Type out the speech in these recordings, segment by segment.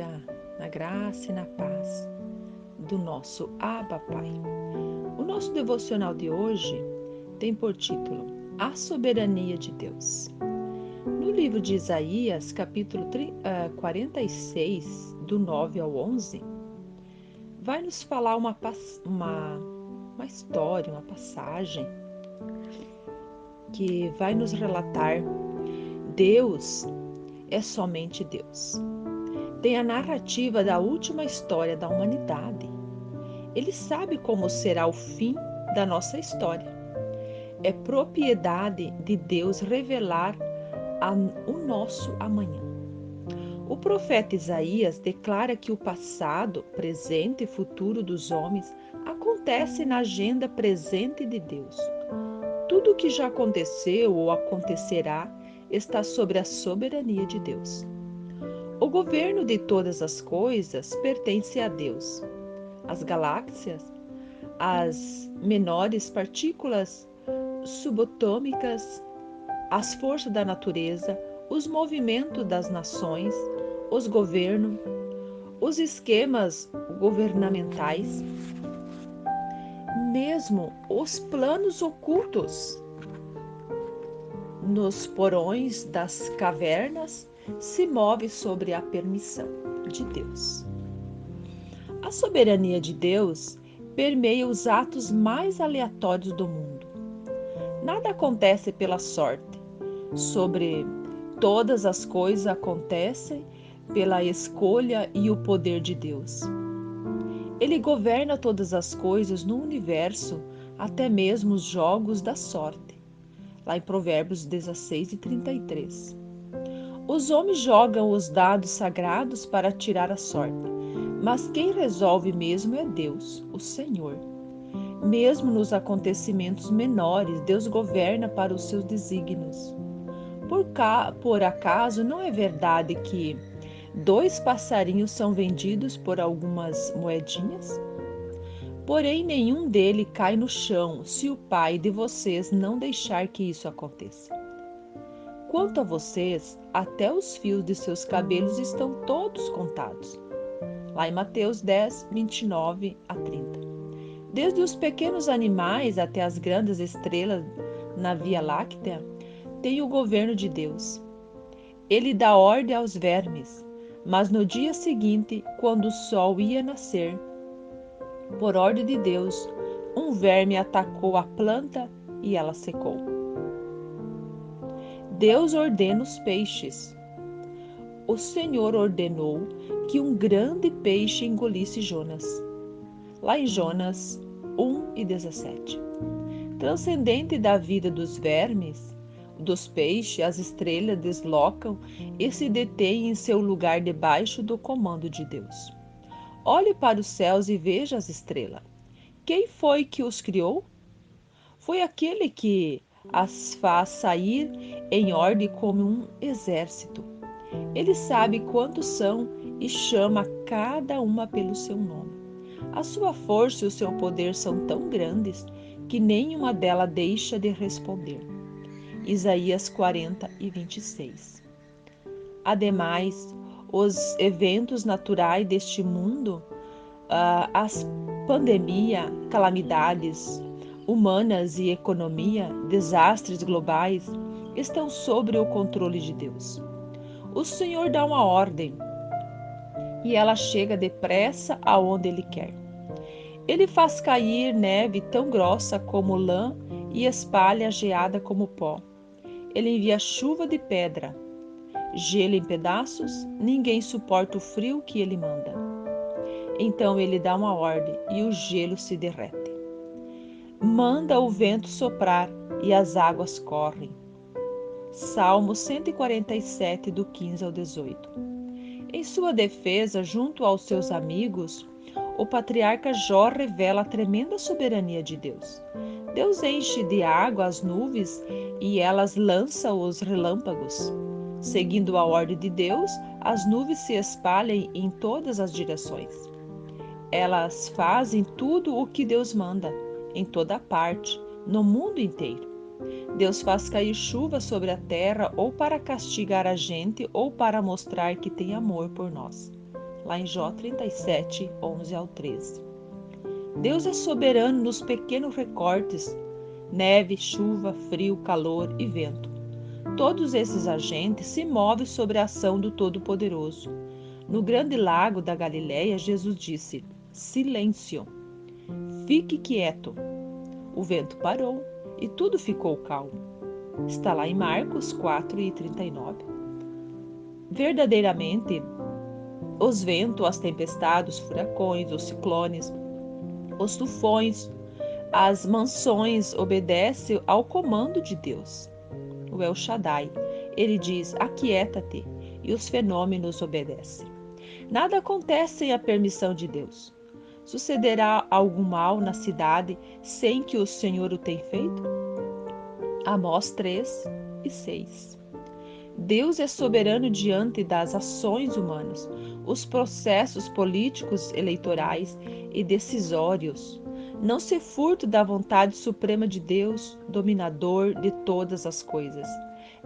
dia, na graça e na paz do nosso Abba Pai. O nosso devocional de hoje tem por título A Soberania de Deus. No livro de Isaías, capítulo 46, do 9 ao 11, vai nos falar uma história, uma passagem que vai nos relatar Deus é somente Deus. Tem a narrativa da última história da humanidade. Ele sabe como será o fim da nossa história. É propriedade de Deus revelar o nosso amanhã. O profeta Isaías declara que o passado, presente e futuro dos homens acontece na agenda presente de Deus. Tudo o que já aconteceu ou acontecerá está sobre a soberania de Deus. O governo de todas as coisas pertence a Deus. As galáxias, as menores partículas subatômicas, as forças da natureza, os movimentos das nações, os governos, os esquemas governamentais, mesmo os planos ocultos nos porões das cavernas, se move sobre a permissão de Deus. A soberania de Deus permeia os atos mais aleatórios do mundo. Nada acontece pela sorte. Sobre todas as coisas acontecem pela escolha e o poder de Deus. Ele governa todas as coisas no universo, até mesmo os jogos da sorte. Lá em Provérbios 16 e 33. Os homens jogam os dados sagrados para tirar a sorte, mas quem resolve mesmo é Deus, o Senhor. Mesmo nos acontecimentos menores, Deus governa para os seus desígnios. Por acaso não é verdade que 2 passarinhos são vendidos por algumas moedinhas? Porém, nenhum deles cai no chão se o Pai de vocês não deixar que isso aconteça. Quanto a vocês, até os fios de seus cabelos estão todos contados. Lá em Mateus 10, 29 a 30. Desde os pequenos animais até as grandes estrelas na Via Láctea, tem o governo de Deus. Ele dá ordem aos vermes, mas no dia seguinte, quando o sol ia nascer, por ordem de Deus, um verme atacou a planta e ela secou. Deus ordena os peixes. O Senhor ordenou que um grande peixe engolisse Jonas. Lá em Jonas 1 e 17. Transcendente da vida dos vermes, dos peixes, as estrelas deslocam e se detêm em seu lugar debaixo do comando de Deus. Olhe para os céus e veja as estrelas. Quem foi que os criou? Foi aquele que as faz sair em ordem como um exército. Ele sabe quantos são e chama cada uma pelo seu nome. A sua força e o seu poder são tão grandes que nenhuma delas deixa de responder. Isaías 40 e 26. Ademais, os eventos naturais deste mundo, as pandemias, calamidades humanas e economia, desastres globais, estão sob o controle de Deus. O Senhor dá uma ordem e ela chega depressa aonde Ele quer. Ele faz cair neve tão grossa como lã e espalha geada como pó. Ele envia chuva de pedra, gelo em pedaços, ninguém suporta o frio que ele manda. Então ele dá uma ordem e o gelo se derrete. Manda o vento soprar e as águas correm. Salmo 147, do 15 ao 18. Em sua defesa, junto aos seus amigos, o patriarca Jó revela a tremenda soberania de Deus. Deus enche de água as nuvens e elas lançam os relâmpagos. Seguindo a ordem de Deus, as nuvens se espalham em todas as direções. Elas fazem tudo o que Deus manda, em toda parte, no mundo inteiro. Deus faz cair chuva sobre a terra ou para castigar a gente ou para mostrar que tem amor por nós. lá em Jó 37, 11 ao 13. Deus é soberano nos pequenos recortes, neve, chuva, frio, calor e vento. Todos esses agentes se movem sobre a ação do Todo-Poderoso. No grande lago da Galileia, Jesus disse: silêncio, fique quieto. O vento parou e tudo ficou calmo. Está lá em Marcos 4 e 39. Verdadeiramente, os ventos, as tempestades, os furacões, os ciclones, os tufões, as mansões obedecem ao comando de Deus. O El Shaddai, ele diz: aquieta-te, e os fenômenos obedecem. Nada acontece sem a permissão de Deus. Sucederá algum mal na cidade sem que o Senhor o tenha feito? Amós 3 e 6. Deus é soberano diante das ações humanas, os processos políticos, eleitorais e decisórios. Não se furta da vontade suprema de Deus, dominador de todas as coisas.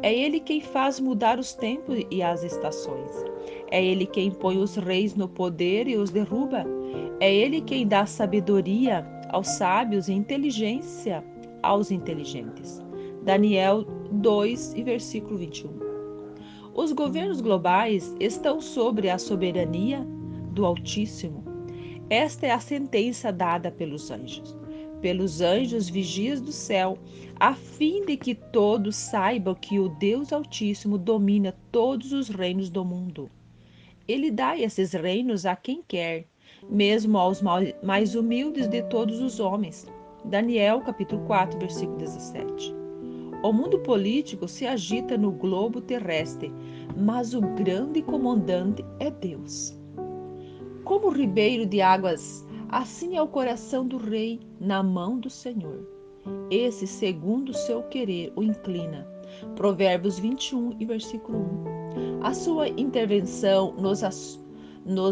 É Ele quem faz mudar os tempos e as estações. É Ele quem põe os reis no poder e os derruba. É Ele quem dá sabedoria aos sábios e inteligência aos inteligentes. Daniel 2, versículo 21. Os governos globais estão sobre a soberania do Altíssimo. Esta é a sentença dada pelos anjos vigias do céu, a fim de que todos saibam que o Deus Altíssimo domina todos os reinos do mundo. Ele dá esses reinos a quem quer, mesmo aos mais humildes de todos os homens. Daniel capítulo 4, versículo 17. O mundo político se agita no globo terrestre, mas o grande comandante é Deus. Como ribeiro de águas, assim é o coração do rei na mão do Senhor. Esse, segundo o seu querer, o inclina. Provérbios 21, versículo 1. A sua intervenção nos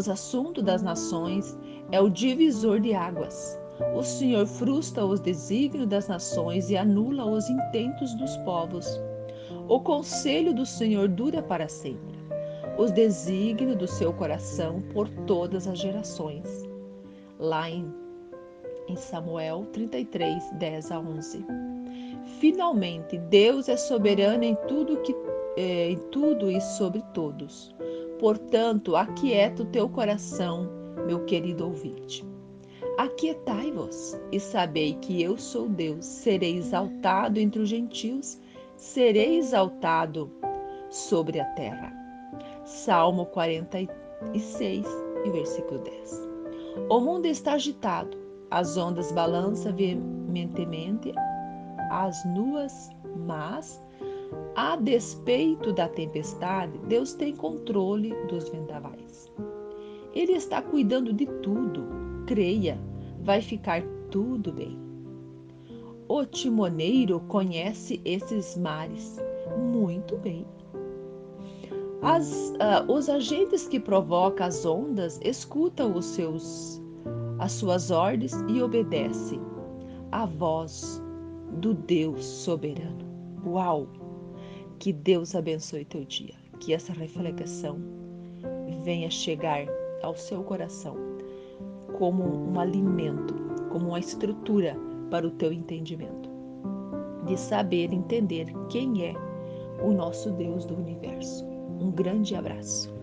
assuntos das nações é o divisor de águas. O Senhor frustra os desígnios das nações e anula os intentos dos povos. O conselho do Senhor dura para sempre, os desígnios do seu coração por todas as gerações. Lá em Samuel 33, 10 a 11. Finalmente, Deus é soberano em tudo e sobre todos. Portanto, aquieta o teu coração, meu querido ouvinte. Aquietai-vos e sabei que eu sou Deus. Serei exaltado entre os gentios, serei exaltado sobre a terra. Salmo 46, versículo 10. O mundo está agitado, as ondas balançam veementemente as nuas, mas, a despeito da tempestade, Deus tem controle dos vendavais. Ele está cuidando de tudo. Creia, vai ficar tudo bem. O timoneiro conhece esses mares muito bem. Os agentes que provocam as ondas escutam as suas ordens e obedecem à voz do Deus soberano. Uau! Que Deus abençoe teu dia. Que essa reflexão venha chegar ao seu coração como um alimento, como uma estrutura para o teu entendimento, de saber entender quem é o nosso Deus do universo. Um grande abraço.